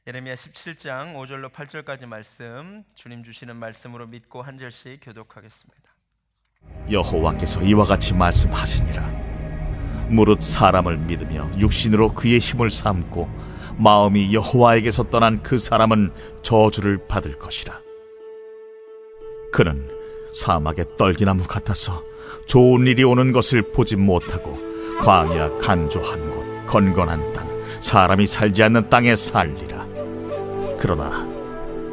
예레미야 17장 5절로 8절까지 말씀, 주님 주시는 말씀으로 믿고 한 절씩 교독하겠습니다. 여호와께서 이와 같이 말씀하시니라. 무릇 사람을 믿으며 육신으로 그의 힘을 삼고 마음이 여호와에게서 떠난 그 사람은 저주를 받을 것이라. 그는 사막의 떨기나무 같아서 좋은 일이 오는 것을 보지 못하고 광야 간조한 곳, 건건한 땅, 사람이 살지 않는 땅에 살리라. 그러나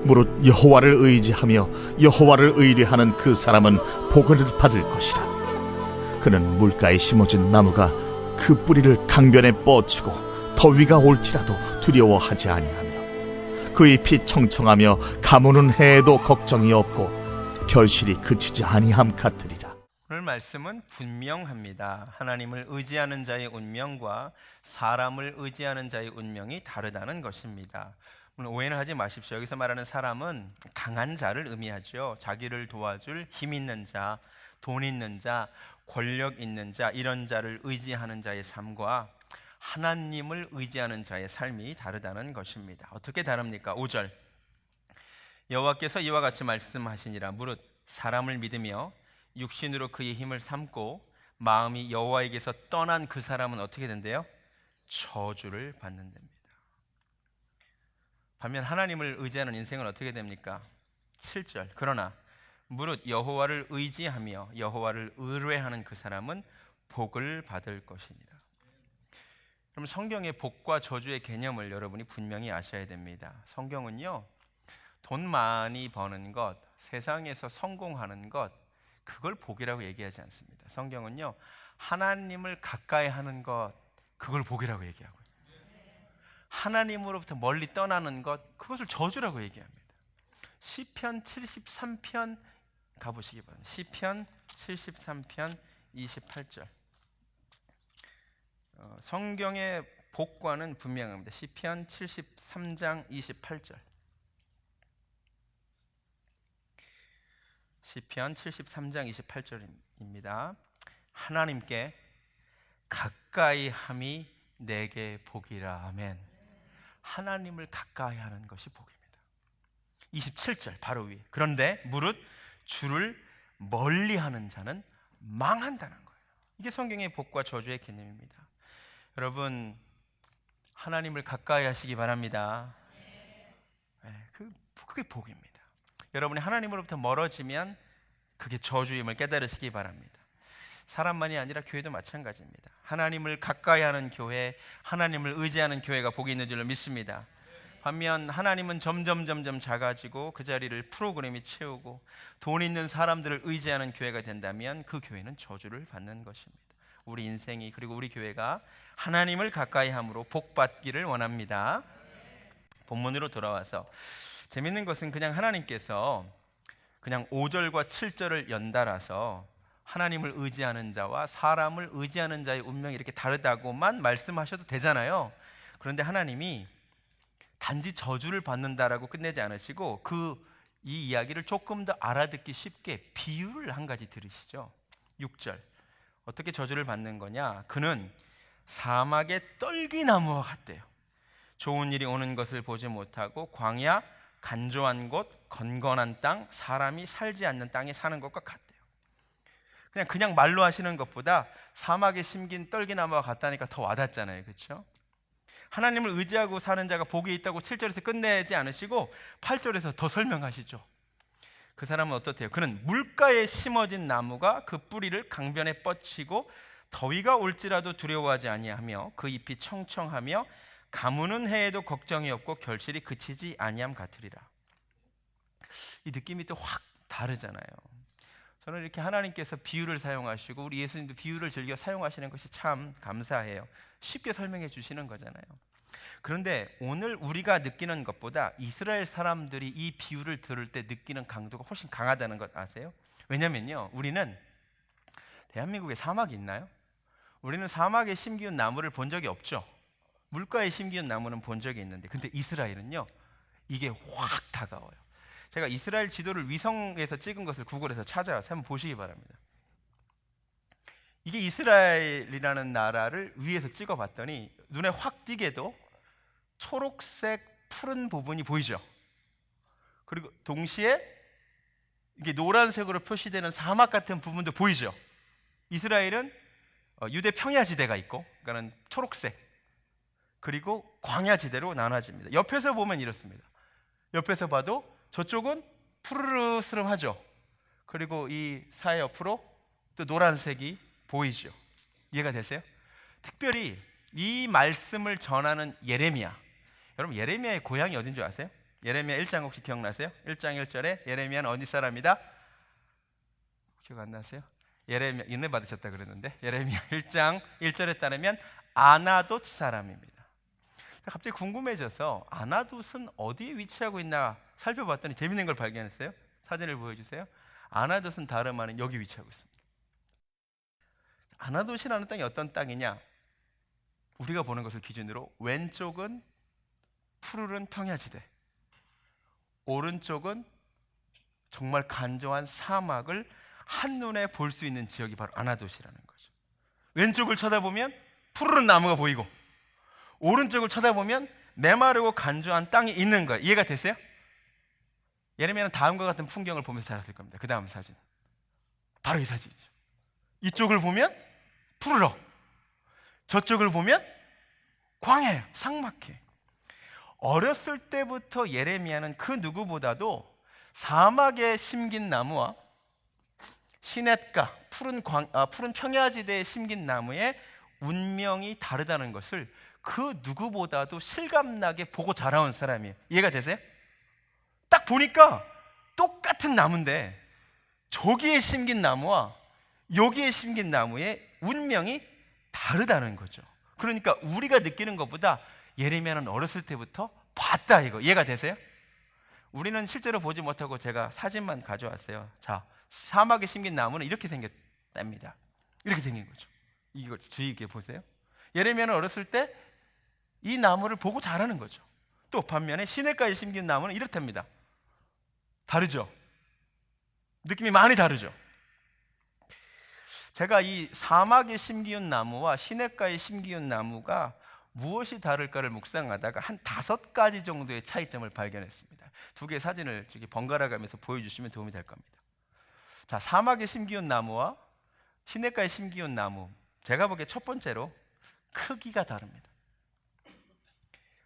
무릇 여호와를 의지하며 여호와를 의뢰하는 그 사람은 복을 받을 것이라. 그는 물가에 심어진 나무가 그 뿌리를 강변에 뻗치고 더위가 올지라도 두려워하지 아니하며 그 잎이 청청하며 가무는 해에도 걱정이 없고 결실이 그치지 아니함 같으리라. 오늘 말씀은 분명합니다. 하나님을 의지하는 자의 운명과 사람을 의지하는 자의 운명이 다르다는 것입니다. 물론 오해는 하지 마십시오. 여기서 말하는 사람은 강한 자를 의미하죠. 자기를 도와줄 힘 있는 자, 돈 있는 자, 권력 있는 자, 이런 자를 의지하는 자의 삶과 하나님을 의지하는 자의 삶이 다르다는 것입니다. 어떻게 다릅니까? 5절, 여호와께서 이와 같이 말씀하시니라. 무릇 사람을 믿으며 육신으로 그의 힘을 삼고 마음이 여호와에게서 떠난 그 사람은 어떻게 된대요? 저주를 받는답니다. 반면 하나님을 의지하는 인생은 어떻게 됩니까? 7절, 그러나 무릇 여호와를 의지하며 여호와를 의뢰하는 그 사람은 복을 받을 것이니라. 그럼 성경의 복과 저주의 개념을 여러분이 분명히 아셔야 됩니다. 성경은요, 돈 많이 버는 것, 세상에서 성공하는 것, 그걸 복이라고 얘기하지 않습니다. 성경은요, 하나님을 가까이 하는 것, 그걸 복이라고 얘기하고요, 하나님으로부터 멀리 떠나는 것, 그것을 저주라고 얘기합니다. 시편 73편 가보시기 바랍니다. 시편 73편 28절. 성경의 복과는 분명합니다. 시편 73장 28절. 시편 73장 28절입니다. 하나님께 가까이 함이 내게 복이라. 아멘. 하나님을 가까이 하는 것이 복입니다. 27절 바로 위에, 그런데 무릇 주를 멀리하는 자는 망한다는 거예요. 이게 성경의 복과 저주의 개념입니다. 여러분, 하나님을 가까이 하시기 바랍니다. 그게 복입니다. 여러분이 하나님으로부터 멀어지면 그게 저주임을 깨달으시기 바랍니다. 사람만이 아니라 교회도 마찬가지입니다. 하나님을 가까이 하는 교회, 하나님을 의지하는 교회가 복이 있는 줄로 믿습니다. 반면 하나님은 점점 작아지고 그 자리를 프로그램이 채우고 돈 있는 사람들을 의지하는 교회가 된다면 그 교회는 저주를 받는 것입니다. 우리 인생이, 그리고 우리 교회가 하나님을 가까이 함으로 복 받기를 원합니다. 본문으로 돌아와서 재밌는 것은 그냥 하나님께서 그냥 5절과 7절을 연달아서 하나님을 의지하는 자와 사람을 의지하는 자의 운명이 이렇게 다르다고만 말씀하셔도 되잖아요. 그런데 하나님이 단지 저주를 받는다라고 끝내지 않으시고 이 이야기를 조금 더 알아듣기 쉽게 비유를 한 가지 들으시죠. 6절, 어떻게 저주를 받는 거냐? 그는 사막의 떨기나무와 같대요. 좋은 일이 오는 것을 보지 못하고 광야, 간조한 곳, 건건한 땅, 사람이 살지 않는 땅에 사는 것과 같대요. 그냥 말로 하시는 것보다 사막에 심긴 떨기나무와 같다니까 더 와닿잖아요. 그렇죠? 하나님을 의지하고 사는 자가 복이 있다고 7절에서 끝내지 않으시고 8절에서 더 설명하시죠. 그 사람은 어떻대요? 그는 물가에 심어진 나무가 그 뿌리를 강변에 뻗치고 더위가 올지라도 두려워하지 아니하며 그 잎이 청청하며 가무는 해에도 걱정이 없고 결실이 그치지 아니함 같으리라. 이 느낌이 또 확 다르잖아요. 저는 이렇게 하나님께서 비유를 사용하시고 우리 예수님도 비유를 즐겨 사용하시는 것이 참 감사해요. 쉽게 설명해 주시는 거잖아요. 그런데 오늘 우리가 느끼는 것보다 이스라엘 사람들이 이 비유를 들을 때 느끼는 강도가 훨씬 강하다는 것 아세요? 왜냐면요, 우리는 대한민국에 사막이 있나요? 우리는 사막에 심기운 나무를 본 적이 없죠. 물가에 심기운 나무는 본 적이 있는데, 근데 이스라엘은요, 이게 확 다가와요. 제가 이스라엘 지도를 위성에서 찍은 것을 구글에서 찾아서 한번 보시기 바랍니다. 이게 이스라엘이라는 나라를 위에서 찍어봤더니 눈에 확 띄게도 초록색, 푸른 부분이 보이죠. 그리고 동시에 이게 노란색으로 표시되는 사막 같은 부분도 보이죠. 이스라엘은 유대 평야지대가 있고, 그러니까는 초록색, 그리고 광야지대로 나눠집니다. 옆에서 보면 이렇습니다. 옆에서 봐도 저쪽은 푸르스름하죠. 그리고 이 사해 옆으로 또 노란색이 보이죠. 이해가 되세요? 특별히 이 말씀을 전하는 예레미야, 여러분 예레미야의 고향이 어딘 줄 아세요? 예레미야 1장 혹시 기억나세요? 1장 1절에 예레미야는 어디 사람이다? 기억 안 나세요? 예레미야 인내 받으셨다 그랬는데 예레미야 1장 1절에 따르면 아나돗 사람입니다. 갑자기 궁금해져서 아나돗은 어디에 위치하고 있나 살펴봤더니 재밌는 걸 발견했어요. 사진을 보여주세요. 아나돗은 다름 아닌 여기 위치하고 있습니다. 아나돗이라는 땅이 어떤 땅이냐? 우리가 보는 것을 기준으로 왼쪽은 푸르른 평야지대, 오른쪽은 정말 간조한 사막을 한눈에 볼 수 있는 지역이 바로 아나돗이라는 거죠. 왼쪽을 쳐다보면 푸르른 나무가 보이고 오른쪽을 쳐다보면 메마르고 간조한 땅이 있는 거예요. 이해가 되세요? 예레미야는 다음과 같은 풍경을 보면서 자랐을 겁니다. 그 다음 사진, 바로 이 사진이죠. 이쪽을 보면 푸르러, 저쪽을 보면 광야예요. 삭막해. 어렸을 때부터 예레미야는 그 누구보다도 사막에 심긴 나무와 시냇가 푸른 평야지대에 심긴 나무의 운명이 다르다는 것을 그 누구보다도 실감나게 보고 자라온 사람이에요. 이해가 되세요? 딱 보니까 똑같은 나무인데 저기에 심긴 나무와 여기에 심긴 나무의 운명이 다르다는 거죠. 그러니까 우리가 느끼는 것보다 예레미야는 어렸을 때부터 봤다, 이거. 이해가 되세요? 우리는 실제로 보지 못하고 제가 사진만 가져왔어요. 자, 사막에 심긴 나무는 이렇게 생겼답니다. 이렇게 생긴 거죠. 이걸 주의 깊게 보세요. 예레미야는 어렸을 때 이 나무를 보고 자라는 거죠. 또 반면에 시냇가에 심긴 나무는 이렇답니다. 다르죠? 느낌이 많이 다르죠? 제가 이 사막에 심기운 나무와 시냇가에 심기운 나무가 무엇이 다를까를 묵상하다가 한 5가지 정도의 차이점을 발견했습니다. 2개의 사진을 번갈아 가면서 보여주시면 도움이 될 겁니다. 자, 사막에 심기운 나무와 시냇가에 심기운 나무, 제가 보기에 첫 번째로 크기가 다릅니다.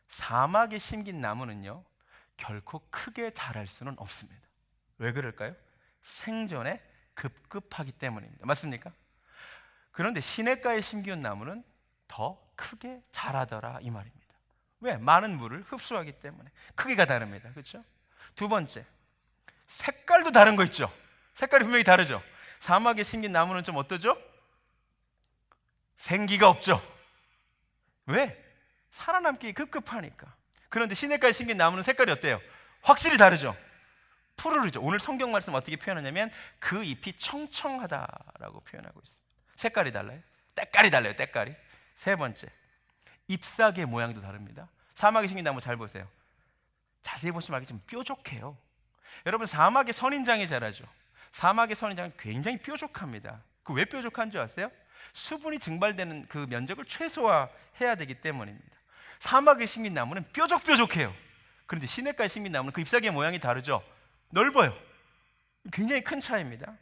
사막에 심긴 나무는요, 결코 크게 자랄 수는 없습니다. 왜 그럴까요? 생존에 급급하기 때문입니다. 맞습니까? 그런데 시냇가에 심기운 나무는 더 크게 자라더라, 이 말입니다. 왜? 많은 물을 흡수하기 때문에. 크기가 다릅니다. 그렇죠? 2번째, 색깔도 다른 거 있죠? 색깔이 분명히 다르죠? 사막에 심긴 나무는 좀 어떠죠? 생기가 없죠? 왜? 살아남기 급급하니까. 그런데 시냇가에 심긴 나무는 색깔이 어때요? 확실히 다르죠? 푸르르죠. 오늘 성경 말씀 어떻게 표현하냐면 그 잎이 청청하다라고 표현하고 있습니다. 색깔이 달라요. 때깔이 달라요. 때깔이. 3번째, 잎사귀의 모양도 다릅니다. 사막에 심긴 나무 잘 보세요. 자세히 보시면 알겠지만 뾰족해요. 여러분, 사막에 선인장이 자라죠. 사막의 선인장은 굉장히 뾰족합니다. 그 왜 뾰족한 줄 아세요? 수분이 증발되는 그 면적을 최소화해야 되기 때문입니다. 사막에 심긴 나무는 뾰족뾰족해요. 그런데 시냇가에 심긴 나무는 그 잎사귀의 모양이 다르죠. 넓어요. 굉장히 큰 차이입니다.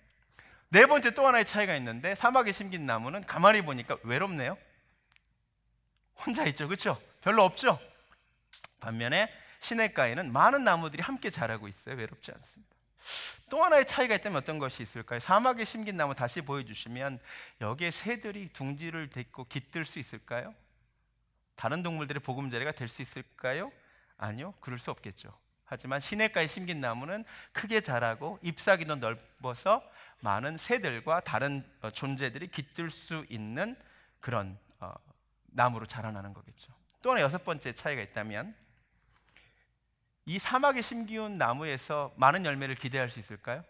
4번째, 또 하나의 차이가 있는데 사막에 심긴 나무는 가만히 보니까 외롭네요. 혼자 있죠. 그렇죠? 별로 없죠? 반면에 시냇가에는 많은 나무들이 함께 자라고 있어요. 외롭지 않습니다. 또 하나의 차이가 있다면 어떤 것이 있을까요? 사막에 심긴 나무 다시 보여주시면 여기에 새들이 둥지를 딛고 깃들 수 있을까요? 다른 동물들의 보금자리가 될 수 있을까요? 아니요, 그럴 수 없겠죠. 하지만 시냇가에 심긴 나무는 크게 자라고 잎사귀도 넓어서 많은 새들과 다른 존재들이 깃들 수 있는 그런 나무로 자라나는 거겠죠. 또 하나 6번째 차이가 있다면 이 사막에 심기운 나무에서 많은 열매를 기대할 수 있을까요?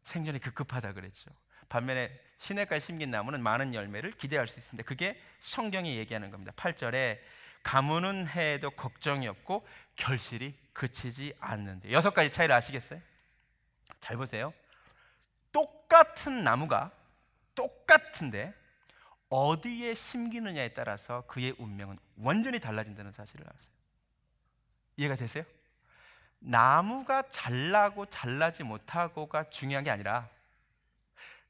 생존이 급급하다 그랬죠. 반면에 시냇가에 심긴 나무는 많은 열매를 기대할 수 있습니다. 그게 성경이 얘기하는 겁니다. 8절에 가무는 해에도 걱정이 없고 결실이 그치지 않는데. 6가지 차이를 아시겠어요? 잘 보세요. 똑같은 나무가 똑같은데 어디에 심기느냐에 따라서 그의 운명은 완전히 달라진다는 사실을 아세요? 이해가 되세요? 나무가 잘나고 잘나지 못하고가 중요한 게 아니라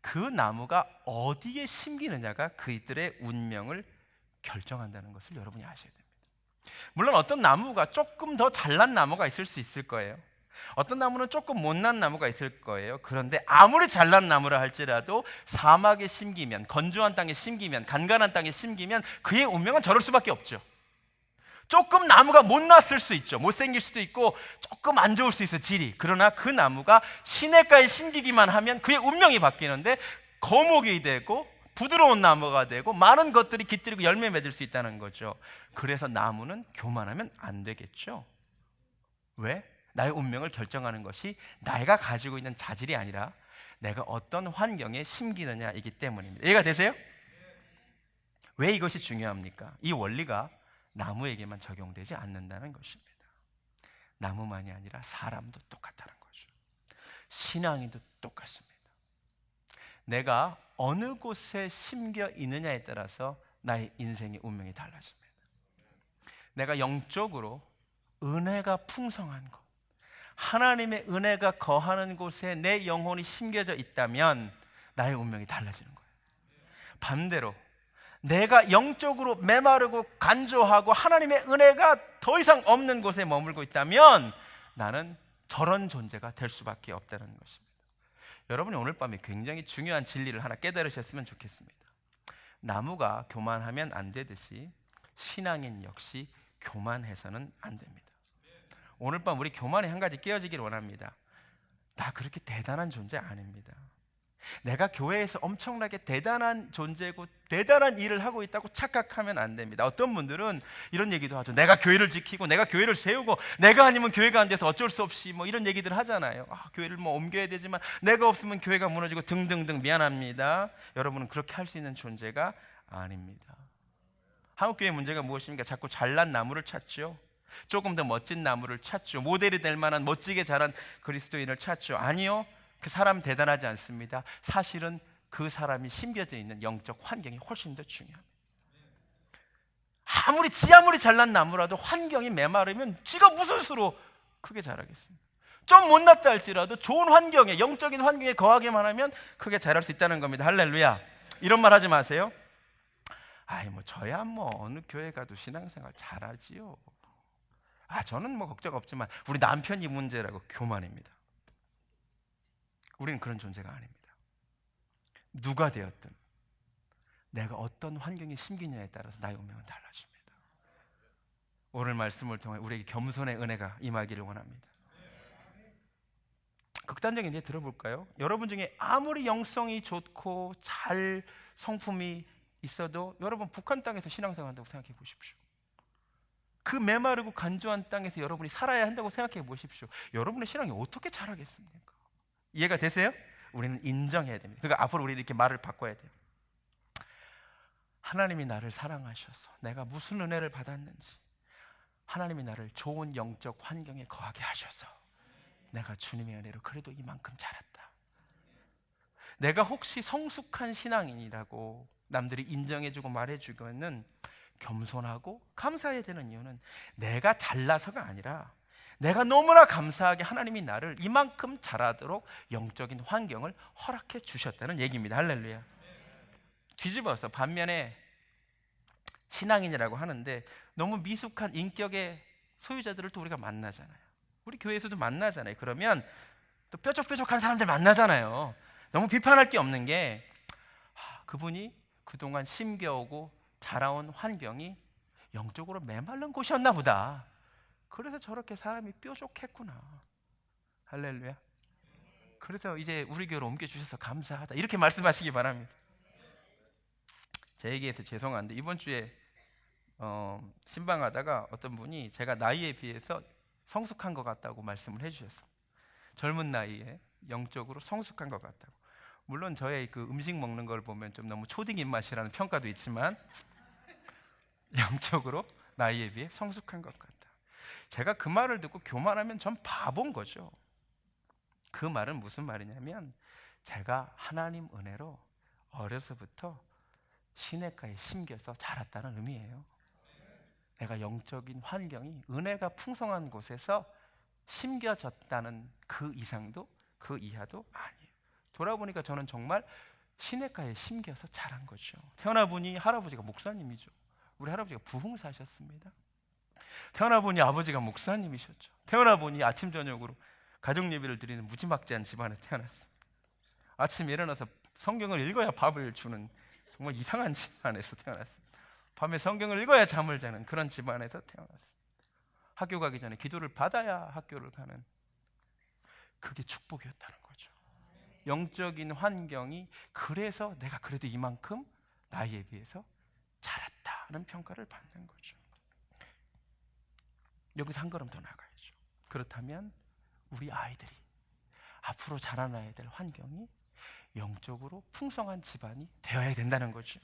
그 나무가 어디에 심기느냐가 그들의 운명을 결정한다는 것을 여러분이 아셔야 됩니다. 물론 어떤 나무가 조금 더 잘난 나무가 있을 수 있을 거예요. 어떤 나무는 조금 못난 나무가 있을 거예요. 그런데 아무리 잘난 나무라 할지라도 사막에 심기면, 건조한 땅에 심기면, 간간한 땅에 심기면 그의 운명은 저럴 수밖에 없죠. 조금 나무가 못났을 수 있죠. 못생길 수도 있고 조금 안 좋을 수 있어, 질이. 그러나 그 나무가 시냇가에 심기기만 하면 그의 운명이 바뀌는데 거목이 되고 부드러운 나무가 되고 많은 것들이 깃들이고 열매 맺을 수 있다는 거죠. 그래서 나무는 교만하면 안 되겠죠. 왜? 나의 운명을 결정하는 것이 내가 가지고 있는 자질이 아니라 내가 어떤 환경에 심기느냐이기 때문입니다. 이해가 되세요? 왜 이것이 중요합니까? 이 원리가 나무에게만 적용되지 않는다는 것입니다. 나무만이 아니라 사람도 똑같다는 거죠. 신앙인도 똑같습니다. 내가 어느 곳에 심겨 있느냐에 따라서 나의 인생의 운명이 달라집니다. 내가 영적으로 은혜가 풍성한 곳, 하나님의 은혜가 거하는 곳에 내 영혼이 심겨져 있다면 나의 운명이 달라지는 거예요. 반대로 내가 영적으로 메마르고 간조하고 하나님의 은혜가 더 이상 없는 곳에 머물고 있다면 나는 저런 존재가 될 수밖에 없다는 것입니다. 여러분이 오늘 밤에 굉장히 중요한 진리를 하나 깨달으셨으면 좋겠습니다. 나무가 교만하면 안 되듯이 신앙인 역시 교만해서는 안 됩니다. 오늘 밤 우리 교만이 한 가지 깨어지기를 원합니다. 나 그렇게 대단한 존재 아닙니다. 내가 교회에서 엄청나게 대단한 존재고 대단한 일을 하고 있다고 착각하면 안 됩니다. 어떤 분들은 이런 얘기도 하죠. 내가 교회를 지키고 내가 교회를 세우고 내가 아니면 교회가 안 돼서 어쩔 수 없이 뭐 이런 얘기들 하잖아요. 교회를 뭐 옮겨야 되지만 내가 없으면 교회가 무너지고 등등등. 미안합니다. 여러분은 그렇게 할 수 있는 존재가 아닙니다. 한국교회 문제가 무엇입니까? 자꾸 잘난 나무를 찾죠. 조금 더 멋진 나무를 찾죠. 모델이 될 만한 멋지게 자란 그리스도인을 찾죠. 아니요, 그 사람 대단하지 않습니다. 사실은 그 사람이 심겨져 있는 영적 환경이 훨씬 더 중요합니다. 아무리 잘난 나무라도 환경이 메마르면 지가 무슨 수로 크게 자라겠습니까? 좀 못났다 할지라도 좋은 환경에, 영적인 환경에 거하기만 하면 크게 자랄 수 있다는 겁니다. 할렐루야. 이런 말 하지 마세요. 저야 어느 교회 가도 신앙생활 잘하지요. 저는 걱정 없지만 우리 남편이 문제라고 교만입니다. 우리는 그런 존재가 아닙니다. 누가 되었든 내가 어떤 환경에 심기냐에 따라서 나의 운명은 달라집니다. 오늘 말씀을 통해 우리에게 겸손의 은혜가 임하기를 원합니다. 극단적인 예를 들어볼까요? 여러분 중에 아무리 영성이 좋고 잘 성품이 있어도 여러분 북한 땅에서 신앙생활 한다고 생각해 보십시오. 그 메마르고 간조한 땅에서 여러분이 살아야 한다고 생각해 보십시오. 여러분의 신앙이 어떻게 자라겠습니까? 이해가 되세요? 우리는 인정해야 됩니다. 그러니까 앞으로 우리 이렇게 말을 바꿔야 돼요. 하나님이 나를 사랑하셔서 내가 무슨 은혜를 받았는지, 하나님이 나를 좋은 영적 환경에 거하게 하셔서 내가 주님의 은혜로 그래도 이만큼 자랐다. 내가 혹시 성숙한 신앙인이라고 남들이 인정해주고 말해주고는 겸손하고 감사해야 되는 이유는 내가 잘나서가 아니라 내가 너무나 감사하게 하나님이 나를 이만큼 자라도록 영적인 환경을 허락해 주셨다는 얘기입니다. 할렐루야. 뒤집어서 반면에 신앙인이라고 하는데 너무 미숙한 인격의 소유자들을 또 우리가 만나잖아요. 우리 교회에서도 만나잖아요. 그러면 또 뾰족뾰족한 사람들 만나잖아요. 너무 비판할 게 없는 게 그분이 그동안 심겨오고 자라온 환경이 영적으로 메마른 곳이었나 보다. 그래서 저렇게 사람이 뾰족했구나. 할렐루야. 그래서 이제 우리 교회로 옮겨주셔서 감사하다. 이렇게 말씀하시기 바랍니다. 제 얘기해서 죄송한데 이번 주에 신방하다가 어떤 분이 제가 나이에 비해서 성숙한 것 같다고 말씀을 해주셨어요. 젊은 나이에 영적으로 성숙한 것 같다고. 물론 저의 그 음식 먹는 걸 보면 좀 너무 초딩 입맛이라는 평가도 있지만 영적으로 나이에 비해 성숙한 것 같다. 제가 그 말을 듣고 교만하면 전 바본 거죠. 그 말은 무슨 말이냐면 제가 하나님 은혜로 어려서부터 시냇가에 심겨서 자랐다는 의미예요. 내가 영적인 환경이 은혜가 풍성한 곳에서 심겨졌다는 그 이상도 그 이하도 아니에요. 돌아보니까 저는 정말 시냇가에 심겨서 자란 거죠. 태어나 보니 할아버지가 목사님이죠. 우리 할아버지가 부흥사셨습니다. 태어나 보니 아버지가 목사님이셨죠. 태어나 보니 아침 저녁으로 가정 예배를 드리는 무지막지한 집안에 태어났습니다. 아침에 일어나서 성경을 읽어야 밥을 주는 정말 이상한 집안에서 태어났습니다. 밤에 성경을 읽어야 잠을 자는 그런 집안에서 태어났습니다. 학교 가기 전에 기도를 받아야 학교를 가는, 그게 축복이었다는 거죠. 영적인 환경이, 그래서 내가 그래도 이만큼 나이에 비해서 자랐다는 평가를 받는 거죠. 여기서 한 걸음 더 나가야죠. 그렇다면 우리 아이들이, 앞으로 자라나야 될 환경이 영적으로 풍성한 집안이 되어야 된다는 거죠.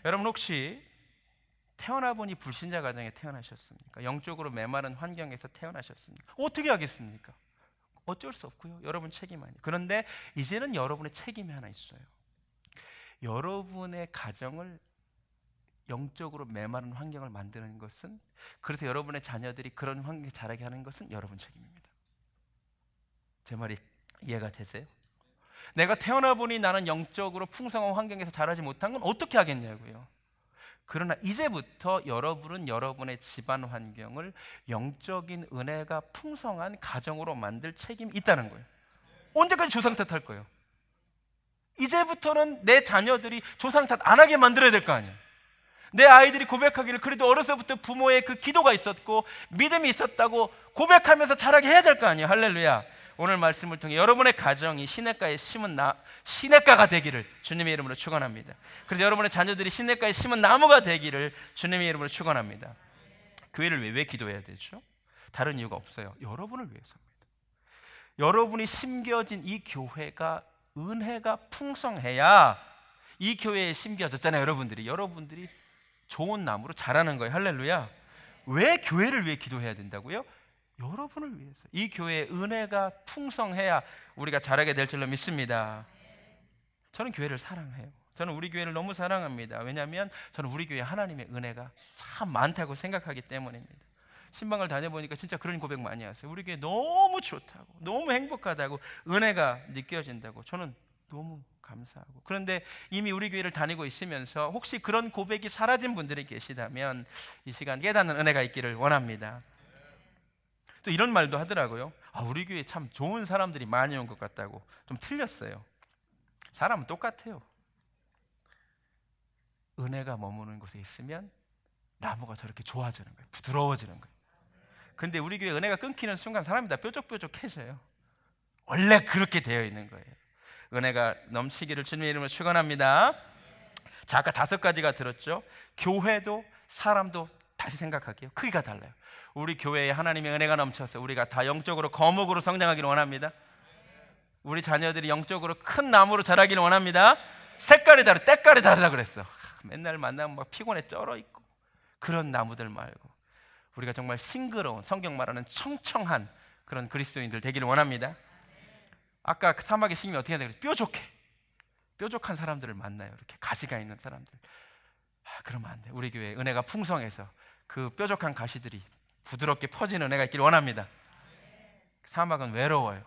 여러분, 혹시 태어나 보니 불신자 가정에 태어나셨습니까? 영적으로 메마른 환경에서 태어나셨습니까? 어떻게 하겠습니까? 어쩔 수 없고요. 여러분 책임 아니에요. 그런데 이제는 여러분의 책임이 하나 있어요. 여러분의 가정을 영적으로 메마른 환경을 만드는 것은, 그래서 여러분의 자녀들이 그런 환경에 자라게 하는 것은 여러분 책임입니다. 제 말이 이해가 되세요? 내가 태어나 보니 나는 영적으로 풍성한 환경에서 자라지 못한 건 어떻게 하겠냐고요. 그러나 이제부터 여러분은 여러분의 집안 환경을 영적인 은혜가 풍성한 가정으로 만들 책임이 있다는 거예요. 언제까지 조상 탓할 거예요? 이제부터는 내 자녀들이 조상 탓 안 하게 만들어야 될 거 아니에요. 내 아이들이 고백하기를 그래도 어려서부터 부모의 그 기도가 있었고 믿음이 있었다고 고백하면서 자라게 해야 될 거 아니에요. 할렐루야. 오늘 말씀을 통해 여러분의 가정이 시냇가에 심은 시냇가가 되기를 주님의 이름으로 축원합니다. 그래서 여러분의 자녀들이 시냇가에 심은 나무가 되기를 주님의 이름으로 축원합니다. 교회를 왜 기도해야 되죠? 다른 이유가 없어요. 여러분을 위해서입니다. 여러분이 심겨진 이 교회가 은혜가 풍성해야, 이 교회에 심겨졌잖아요. 여러분들이 좋은 나무로 자라는 거예요. 할렐루야. 왜 교회를 위해 기도해야 된다고요? 여러분을 위해서. 이 교회의 은혜가 풍성해야 우리가 자라게 될 줄로 믿습니다. 저는 교회를 사랑해요. 저는 우리 교회를 너무 사랑합니다. 왜냐하면 저는 우리 교회 하나님의 은혜가 참 많다고 생각하기 때문입니다. 신방을 다녀보니까 진짜 그런 고백 많이 하세요. 우리 교회 너무 좋다고, 너무 행복하다고, 은혜가 느껴진다고. 저는 너무 감사하고. 그런데 이미 우리 교회를 다니고 있으면서 혹시 그런 고백이 사라진 분들이 계시다면 이 시간 깨닫는 은혜가 있기를 원합니다. 또 이런 말도 하더라고요. 우리 교회 참 좋은 사람들이 많이 온 것 같다고. 좀 틀렸어요. 사람은 똑같아요. 은혜가 머무는 곳에 있으면 나무가 저렇게 좋아지는 거예요. 부드러워지는 거예요. 근데 우리 교회 은혜가 끊기는 순간 사람이 다 뾰족뾰족해져요. 원래 그렇게 되어 있는 거예요. 은혜가 넘치기를 주님의 이름으로 축원합니다. 자, 아까 5가지가 들었죠. 교회도 사람도 다시 생각할게요. 크기가 달라요. 우리 교회에 하나님의 은혜가 넘쳐서 우리가 다 영적으로 거목으로 성장하기를 원합니다. 우리 자녀들이 영적으로 큰 나무로 자라기를 원합니다. 색깔이 다르, 때깔이 다르다 그랬어. 맨날 만나면 막 피곤해 쩔어 있고, 그런 나무들 말고 우리가 정말 싱그러운, 성경 말하는 청청한 그런 그리스도인들 되기를 원합니다. 아까 사막의 식물이 어떻게 해야 되겠어요? 뾰족한 사람들을 만나요. 이렇게 가시가 있는 사람들. 그러면 안 돼. 우리 교회 은혜가 풍성해서 그 뾰족한 가시들이 부드럽게 퍼지는 은혜가 있기를 원합니다. 사막은 외로워요.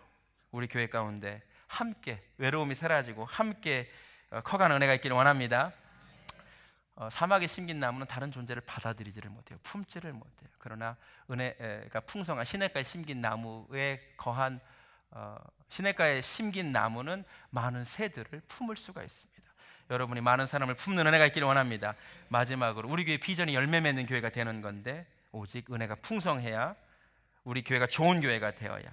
우리 교회 가운데 함께 외로움이 사라지고 함께 커가는 은혜가 있기를 원합니다. 사막에 심긴 나무는 다른 존재를 받아들이지를 못해요. 품지를 못해요. 그러나 은혜가 풍성한 시냇가에 심긴 나무에 거한 시냇가에 심긴 나무는 많은 새들을 품을 수가 있습니다. 여러분이 많은 사람을 품는 은혜가 있기를 원합니다. 마지막으로 우리 교회 비전이 열매 맺는 교회가 되는 건데, 오직 은혜가 풍성해야, 우리 교회가 좋은 교회가 되어야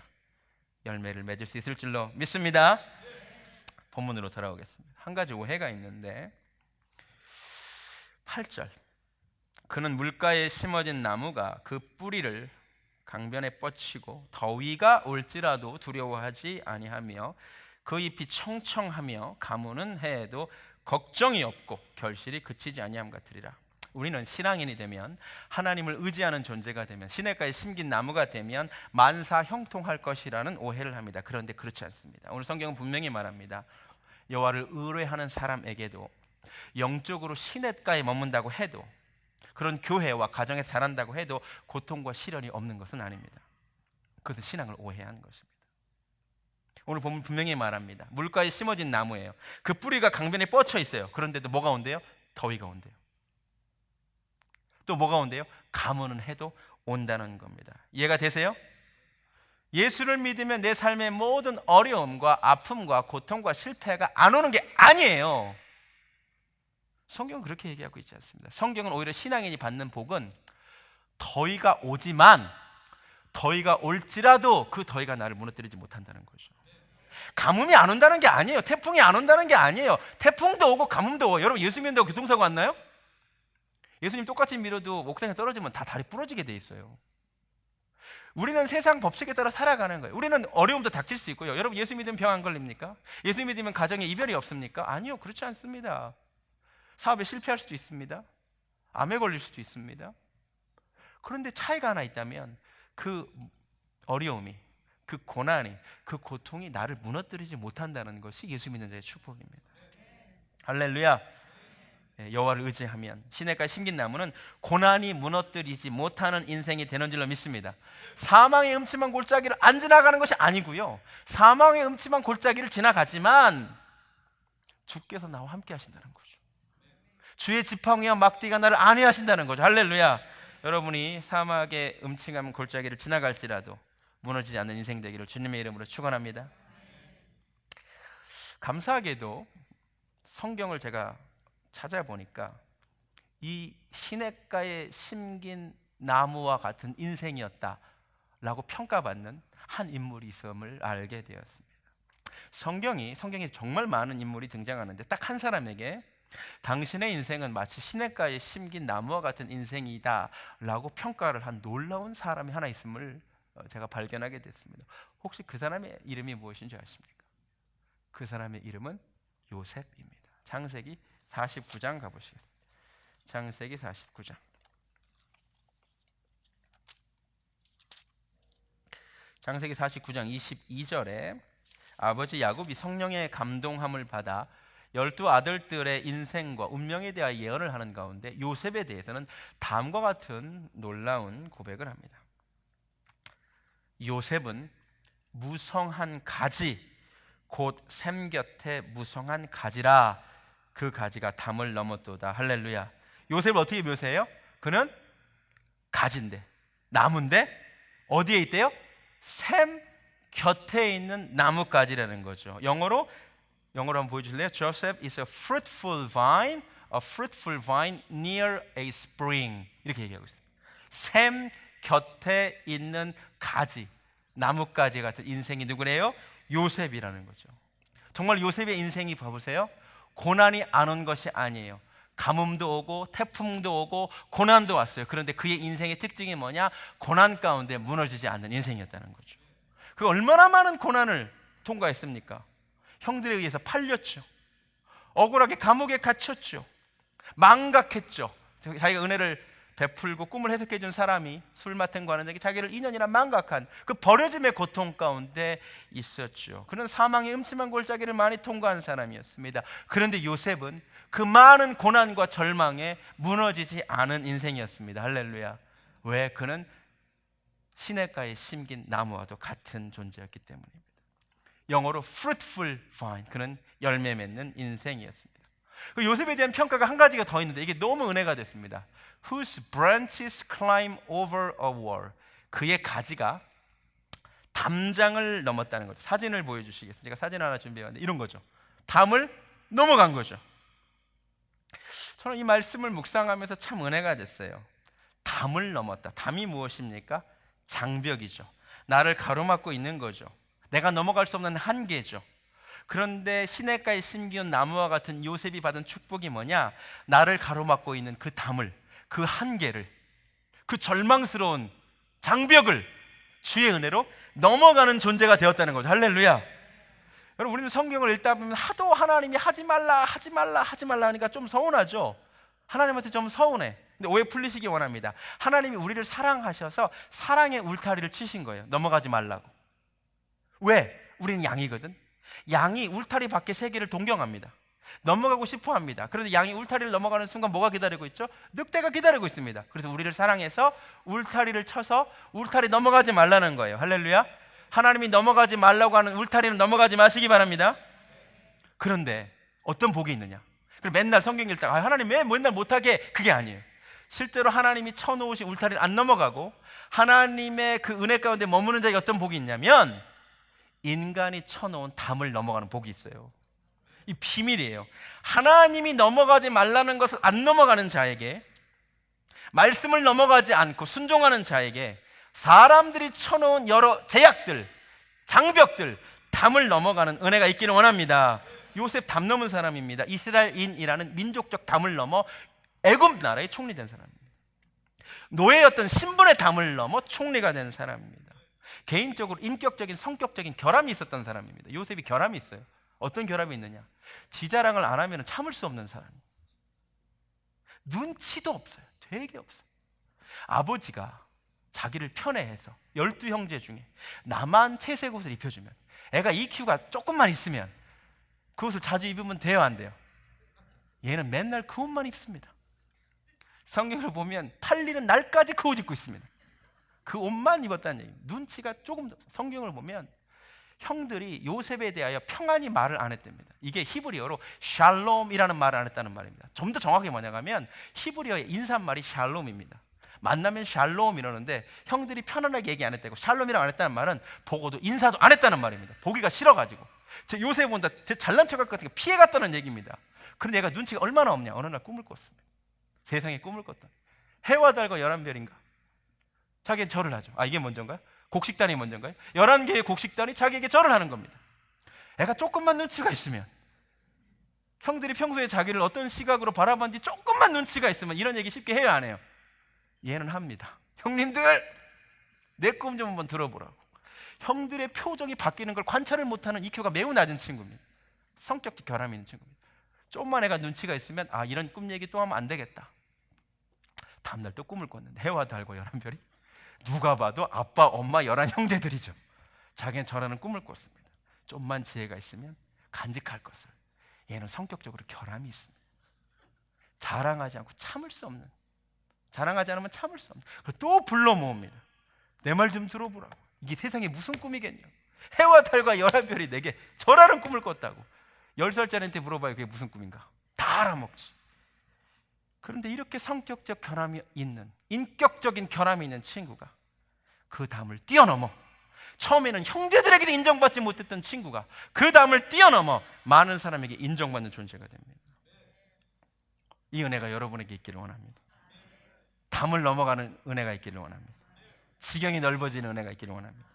열매를 맺을 수 있을 줄로 믿습니다. 본문으로 돌아오겠습니다. 한 가지 오해가 있는데 8절, 그는 물가에 심어진 나무가 그 뿌리를 강변에 뻗치고 더위가 올지라도 두려워하지 아니하며 그 잎이 청청하며 가무는 해에도 걱정이 없고 결실이 그치지 아니함 같으리라. 우리는 신앙인이 되면, 하나님을 의지하는 존재가 되면, 시냇가에 심긴 나무가 되면 만사 형통할 것이라는 오해를 합니다. 그런데 그렇지 않습니다. 오늘 성경은 분명히 말합니다. 여호와를 의뢰하는 사람에게도 영적으로 시냇가에 머문다고 해도 그런 교회와 가정에서 자란다고 해도 고통과 시련이 없는 것은 아닙니다. 그것은 신앙을 오해한 것입니다. 오늘 보면 분명히 말합니다. 물가에 심어진 나무예요. 그 뿌리가 강변에 뻗쳐 있어요. 그런데도 뭐가 온대요? 더위가 온대요. 또 뭐가 온대요? 가뭄은 해도 온다는 겁니다. 이해가 되세요? 예수를 믿으면 내 삶의 모든 어려움과 아픔과 고통과 실패가 안 오는 게 아니에요. 성경은 그렇게 얘기하고 있지 않습니다. 성경은 오히려 신앙인이 받는 복은 더위가 오지만 더위가 올지라도 그 더위가 나를 무너뜨리지 못한다는 거죠. 가뭄이 안 온다는 게 아니에요. 태풍이 안 온다는 게 아니에요. 태풍도 오고 가뭄도 오고. 여러분 예수 믿는다고 교통사고 왔나요? 예수님 똑같이 밀어도 옥상에 떨어지면 다 다리 부러지게 돼 있어요. 우리는 세상 법칙에 따라 살아가는 거예요. 우리는 어려움도 닥칠 수 있고요. 여러분 예수 믿으면 병 안 걸립니까? 예수 믿으면 가정에 이별이 없습니까? 아니요, 그렇지 않습니다. 사업에 실패할 수도 있습니다. 암에 걸릴 수도 있습니다. 그런데 차이가 하나 있다면 그 어려움이, 그 고난이, 그 고통이 나를 무너뜨리지 못한다는 것이 예수 믿는 자의 축복입니다. 할렐루야. 여호와를 의지하면 시냇가에 심긴 나무는 고난이 무너뜨리지 못하는 인생이 되는 줄로 믿습니다. 사망의 음침한 골짜기를 안 지나가는 것이 아니고요, 사망의 음침한 골짜기를 지나가지만 주께서 나와 함께 하신다는 거죠. 주의 지팡이와 막대기가 나를 안위하신다는 거죠. 할렐루야. 여러분이 사막의 음침한 골짜기를 지나갈지라도 무너지지 않는 인생 되기를 주님의 이름으로 축원합니다. 감사하게도 성경을 제가 찾아보니까 이 시냇가에 심긴 나무와 같은 인생이었다라고 평가받는 한 인물이 있음을 알게 되었습니다. 성경에 정말 많은 인물이 등장하는데 딱 한 사람에게 당신의 인생은 마치 시냇가에 심긴 나무와 같은 인생이다라고 평가를 한 놀라운 사람이 하나 있음을 제가 발견하게 됐습니다. 혹시 그 사람의 이름이 무엇인지 아십니까? 그 사람의 이름은 요셉입니다. 창세기 49장 가보시겠습니다. 창세기 49장. 창세기 49장 22절에 아버지 야곱이 성령의 감동함을 받아 12 아들들의 인생과 운명에 대하여 예언을 하는 가운데 요셉에 대해서는 다음과 같은 놀라운 고백을 합니다. 요셉은 무성한 가지, 곧 샘 곁에 무성한 가지라. 그 가지가 담을 넘었도다. 할렐루야. 요셉을 어떻게 묘사해요? 그는 가지인데, 나무인데 어디에 있대요? 샘 곁에 있는 나뭇가지라는 거죠. 영어로 한번 보여주실래요? Joseph is a fruitful vine near a spring. 이렇게 얘기하고 있습니다. 샘 곁에 있는 가지, 나뭇가지 같은 인생이 누구래요? 요셉이라는 거죠. 정말 요셉의 인생이 봐보세요. 고난이 안 온 것이 아니에요. 가뭄도 오고 태풍도 오고 고난도 왔어요. 그런데 그의 인생의 특징이 뭐냐? 고난 가운데 무너지지 않는 인생이었다는 거죠. 그 얼마나 많은 고난을 통과했습니까? 형들에 의해서 팔렸죠. 억울하게 감옥에 갇혔죠. 망각했죠. 자기가 은혜를 베풀고 꿈을 해석해 준 사람이 술 맡은 거 하는 자기 자기를 2년이나 망각한 그 버려짐의 고통 가운데 있었죠. 그는 사망의 음침한 골짜기를 많이 통과한 사람이었습니다. 그런데 요셉은 그 많은 고난과 절망에 무너지지 않은 인생이었습니다. 할렐루야. 왜? 그는 시냇가에 심긴 나무와도 같은 존재였기 때문입니다. 영어로 fruitful vine, 그는 열매 맺는 인생이었습니다. 요셉에 대한 평가가 한 가지가 더 있는데 이게 너무 은혜가 됐습니다. Whose branches climb over a wall. 그의 가지가 담장을 넘었다는 거죠. 사진을 보여주시겠습니까? 제가 사진 하나 준비해왔는데 이런 거죠. 담을 넘어간 거죠. 저는 이 말씀을 묵상하면서 참 은혜가 됐어요. 담을 넘었다. 담이 무엇입니까? 장벽이죠. 나를 가로막고 있는 거죠. 내가 넘어갈 수 없는 한계죠. 그런데 시냇가에 심기운 나무와 같은 요셉이 받은 축복이 뭐냐? 나를 가로막고 있는 그 담을, 그 한계를, 그 절망스러운 장벽을 주의 은혜로 넘어가는 존재가 되었다는 거죠. 할렐루야. 여러분, 우리는 성경을 읽다 보면 하도 하나님이 하지 말라 하니까 좀 서운하죠. 하나님한테 좀 서운해. 근데 오해 풀리시기 원합니다. 하나님이 우리를 사랑하셔서 사랑의 울타리를 치신 거예요. 넘어가지 말라고. 왜? 우리는 양이거든. 양이 울타리 밖의 세계를 동경합니다. 넘어가고 싶어 합니다. 그런데 양이 울타리를 넘어가는 순간 뭐가 기다리고 있죠? 늑대가 기다리고 있습니다. 그래서 우리를 사랑해서 울타리를 쳐서 울타리 넘어가지 말라는 거예요. 할렐루야. 하나님이 넘어가지 말라고 하는 울타리는 넘어가지 마시기 바랍니다. 그런데 어떤 복이 있느냐? 그럼 맨날 성경 읽다가 하나님 왜 맨날 못하게, 그게 아니에요. 실제로 하나님이 쳐놓으신 울타리를 안 넘어가고 하나님의 그 은혜 가운데 머무는 자에게 어떤 복이 있냐면 인간이 쳐놓은 담을 넘어가는 복이 있어요. 이 비밀이에요. 하나님이 넘어가지 말라는 것을 안 넘어가는 자에게, 말씀을 넘어가지 않고 순종하는 자에게 사람들이 쳐놓은 여러 제약들, 장벽들, 담을 넘어가는 은혜가 있기를 원합니다. 요셉 담 넘은 사람입니다. 이스라엘인이라는 민족적 담을 넘어 애굽 나라의 총리된 사람입니다. 노예였던 신분의 담을 넘어 총리가 된 사람입니다. 개인적으로 인격적인 성격적인 결함이 있었던 사람입니다. 요셉이 결함이 있어요. 어떤 결함이 있느냐? 지 자랑을 안 하면 참을 수 없는 사람이에요. 눈치도 없어요. 되게 없어요. 아버지가 자기를 편애해서 12형제 중에 나만 채색 옷을 입혀주면, 애가 EQ가 조금만 있으면 그 옷을 자주 입으면 돼요, 안 돼요? 얘는 맨날 그 옷만 입습니다. 성경을 보면 팔리는 날까지 그 옷 입고 있습니다. 그 옷만 입었다는 얘기예요. 눈치가 조금 더. 성경을 보면 형들이 요셉에 대하여 평안히 말을 안 했답니다. 이게 히브리어로 샬롬이라는 말을 안 했다는 말입니다. 좀 더 정확히 뭐냐면 히브리어의 인사말이 샬롬입니다. 만나면 샬롬 이러는데 형들이 편안하게 얘기 안 했다고 샬롬이라고 안 했다는 말은 보고도 인사도 안 했다는 말입니다. 보기가 싫어가지고. 제 요셉 본다, 제 잘난 척할 것 같으니까 피해갔다는 얘기입니다. 그런데 얘가 눈치가 얼마나 없냐. 어느 날 꿈을 꿨습니다. 세상에 꿈을 꿨다. 해와 달과 11별인가? 자기는 절을 하죠. 이게 먼저인가요? 곡식단이 먼저인가요? 11개의 곡식단이 자기에게 절을 하는 겁니다. 애가 조금만 눈치가 있으면, 형들이 평소에 자기를 어떤 시각으로 바라봤는지 조금만 눈치가 있으면 이런 얘기 쉽게 해요, 안 해요? 얘는 합니다. 형님들, 내 꿈 좀 한번 들어보라고. 형들의 표정이 바뀌는 걸 관찰을 못하는 EQ가 매우 낮은 친구입니다. 성격적 결함이 있는 친구입니다. 좀만 애가 눈치가 있으면 이런 꿈 얘기 또 하면 안 되겠다. 다음날 또 꿈을 꿨는데 해와 달과 11별이 누가 봐도 아빠, 엄마, 11형제들이죠. 자기는 저라는 꿈을 꿨습니다. 좀만 지혜가 있으면 간직할 것을. 얘는 성격적으로 결함이 있습니다. 자랑하지 않고 참을 수 없는, 자랑하지 않으면 참을 수 없는. 또 불러 모읍니다. 내 말 좀 들어보라고. 이게 세상에 무슨 꿈이겠냐. 해와 달과 11별이 내게 저라는 꿈을 꿨다고. 10살짜리한테 물어봐요. 그게 무슨 꿈인가? 다 알아먹지. 그런데 이렇게 성격적 결함이 있는, 인격적인 결함이 있는 친구가 그 담을 뛰어넘어, 처음에는 형제들에게도 인정받지 못했던 친구가 그 담을 뛰어넘어 많은 사람에게 인정받는 존재가 됩니다. 이 은혜가 여러분에게 있기를 원합니다. 담을 넘어가는 은혜가 있기를 원합니다. 지경이 넓어지는 은혜가 있기를 원합니다.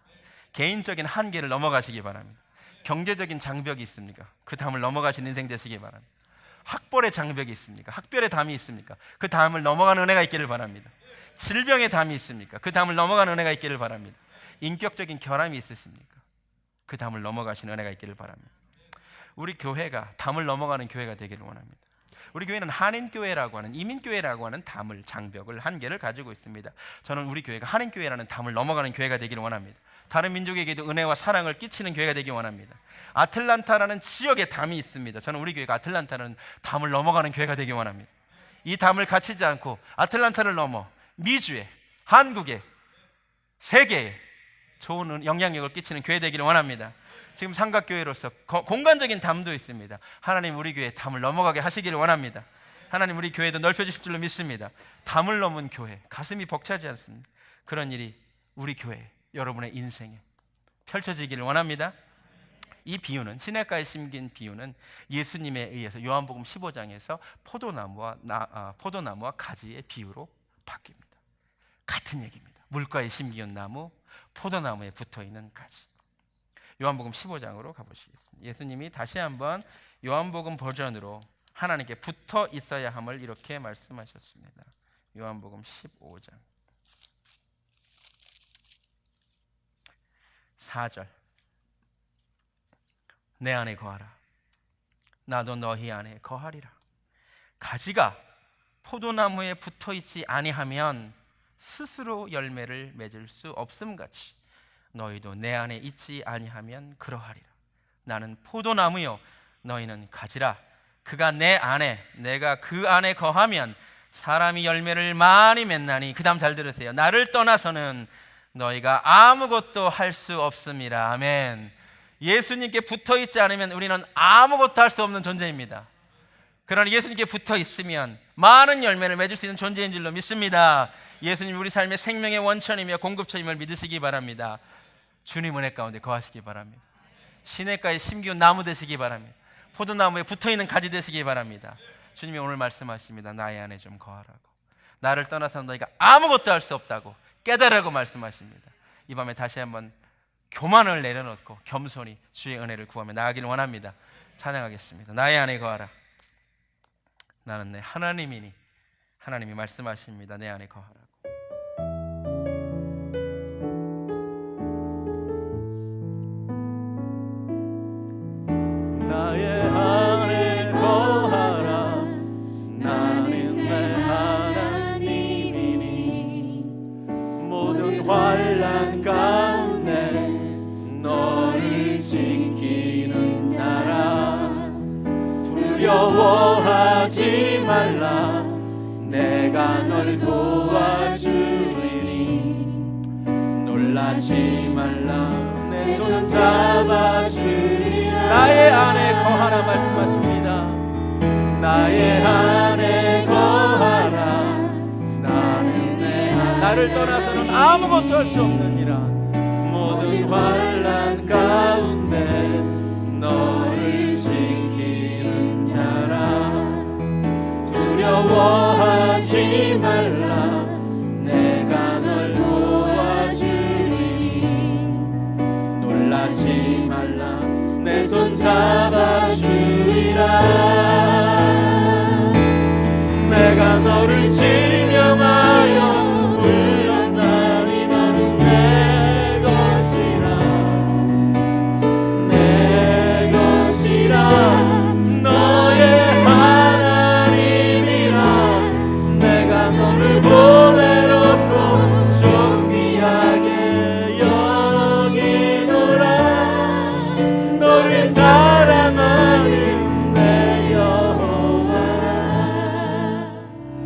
개인적인 한계를 넘어가시기 바랍니다. 경제적인 장벽이 있습니까? 그 담을 넘어가시는 인생 되시기 바랍니다. 학벌의 장벽이 있습니까? 학별의 담이 있습니까? 그 담을 넘어가는 은혜가 있기를 바랍니다. 질병의 담이 있습니까? 그 담을 넘어가는 은혜가 있기를 바랍니다. 인격적인 결함이 있으십니까? 그 담을 넘어가시는 은혜가 있기를 바랍니다. 우리 교회가 담을 넘어가는 교회가 되기를 원합니다. 우리 교회는 한인교회라고 하는, 이민교회라고 하는 담을, 장벽을, 한계를 가지고 있습니다. 저는 우리 교회가 한인교회라는 담을 넘어가는 교회가 되기를 원합니다. 다른 민족에게도 은혜와 사랑을 끼치는 교회가 되기 원합니다. 아틀란타라는 지역에 담이 있습니다. 저는 우리 교회가 아틀란타라는 담을 넘어가는 교회가 되기 원합니다. 이 담을 갖추지 않고 아틀란타를 넘어 미주에, 한국에, 세계에 좋은 영향력을 끼치는 교회 되기를 원합니다. 지금 삼각교회로서 공간적인 담도 있습니다. 하나님 우리 교회 담을 넘어가게 하시기를 원합니다. 하나님 우리 교회도 넓혀주실 줄로 믿습니다. 담을 넘은 교회, 가슴이 벅차지 않습니다. 그런 일이 우리 교회, 여러분의 인생에 펼쳐지기를 원합니다. 이 비유는, 시냇가에 심긴 비유는 예수님에 의해서 요한복음 15장에서 포도나무와 가지의 비유로 바뀝니다. 같은 얘기입니다. 물가에 심기운 나무, 포도나무에 붙어있는 가지. 요한복음 15장으로 가보시겠습니다. 예수님이 다시 한번 요한복음 버전으로 하나님께 붙어 있어야 함을 이렇게 말씀하셨습니다. 요한복음 15장 4절. 내 안에 거하라. 나도 너희 안에 거하리라. 가지가 포도나무에 붙어 있지 아니하면 스스로 열매를 맺을 수 없음같이 너희도 내 안에 있지 아니하면 그러하리라. 나는 포도나무요 너희는 가지라. 그가 내 안에, 내가 그 안에 거하면 사람이 열매를 많이 맺나니. 그 다음 잘 들으세요. 나를 떠나서는 너희가 아무것도 할 수 없음이라. 아멘. 예수님께 붙어 있지 않으면 우리는 아무것도 할 수 없는 존재입니다. 그러나 예수님께 붙어 있으면 많은 열매를 맺을 수 있는 존재인 줄로 믿습니다. 예수님 우리 삶의 생명의 원천이며 공급처임을 믿으시기 바랍니다. 주님 은혜 가운데 거하시기 바랍니다. 시냇가에 심기운 나무 되시기 바랍니다. 포도나무에 붙어있는 가지 되시기 바랍니다. 주님이 오늘 말씀하십니다. 나의 안에 좀 거하라고. 나를 떠나서 너희가 아무것도 할 수 없다고 깨달으라고 말씀하십니다. 이 밤에 다시 한번 교만을 내려놓고 겸손히 주의 은혜를 구하며 나아가기를 원합니다. 찬양하겠습니다. 나의 안에 거하라. 나는 내 하나님이니. 하나님이 말씀하십니다. 내 안에 거하라고. 나의 안에 거하라. 나는 내 하나님이니. 모든 환난 가운데 너를 지키는 자라. 두려워하지 말라. 내가 널 도와주리니. 놀라지 말라. 내 손 잡아주리라. 나의 안에 거하라 말씀하십니다. 나의 안에 거하라. 나는 내 하나님. 나를 떠나서는 아무것도 할 수 없느니라. 모든 환난 가운데 너를 지키는 자라. 두려워하지 말라. 내가 널 도와주리니. 놀라지 말라. 내 손 잡아주리라. 내가 너를 지명하여 불렀나니. 너는 내 것이라. 내 것이라. 너의 하나님이라. 내가 너를 보배롭고 존귀하게 여기노라. 너를 사랑하는 내 여호와라.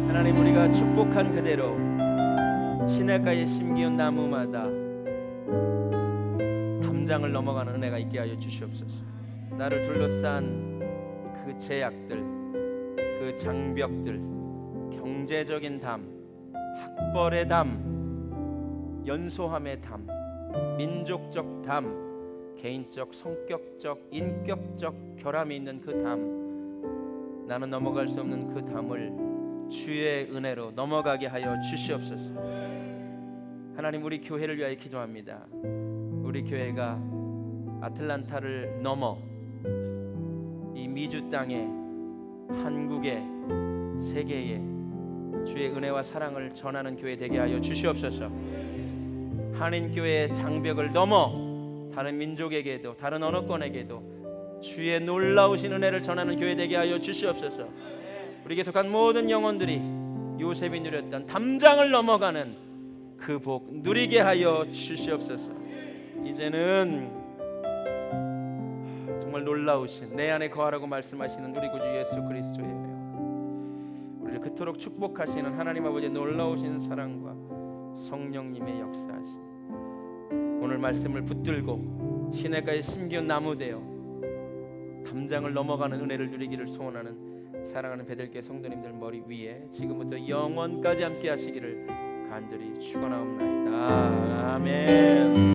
하나님 우리가 축복한 그대로 시냇가에 심기운 나무마다 담장을 넘어가는 은혜가 있게 하여 주시옵소서. 나를 둘러싼 그 제약들, 그 장벽들, 경제적인 담, 학벌의 담, 연소함의 담, 민족적 담, 개인적, 성격적, 인격적 결함이 있는 그 담, 나는 넘어갈 수 없는 그 담을 주의 은혜로 넘어가게 하여 주시옵소서. 하나님 우리 교회를 위하여 기도합니다. 우리 교회가 아틀란타를 넘어 이 미주 땅에, 한국에, 세계에 주의 은혜와 사랑을 전하는 교회 되게 하여 주시옵소서. 한인교회의 장벽을 넘어 다른 민족에게도 다른 언어권에게도 주의 놀라우신 은혜를 전하는 교회 되게 하여 주시옵소서. 우리 계속한 모든 영혼들이 요셉이 누렸던 담장을 넘어가는 그 복 누리게 하여 주시옵소서. 이제는 정말 놀라우신 내 안에 거하라고 말씀하시는 우리 구주 예수 그리스도의 은혜와 우리를 그토록 축복하시는 하나님 아버지의 놀라우신 사랑과 성령님의 역사하심, 오늘 말씀을 붙들고 시냇가에 심기운 나무 되어 담장을 넘어가는 은혜를 누리기를 소원하는 사랑하는 베들교회 성도님들 머리 위에 지금부터 영원까지 함께 하시기를 간절히 축원하옵나이다. 아멘.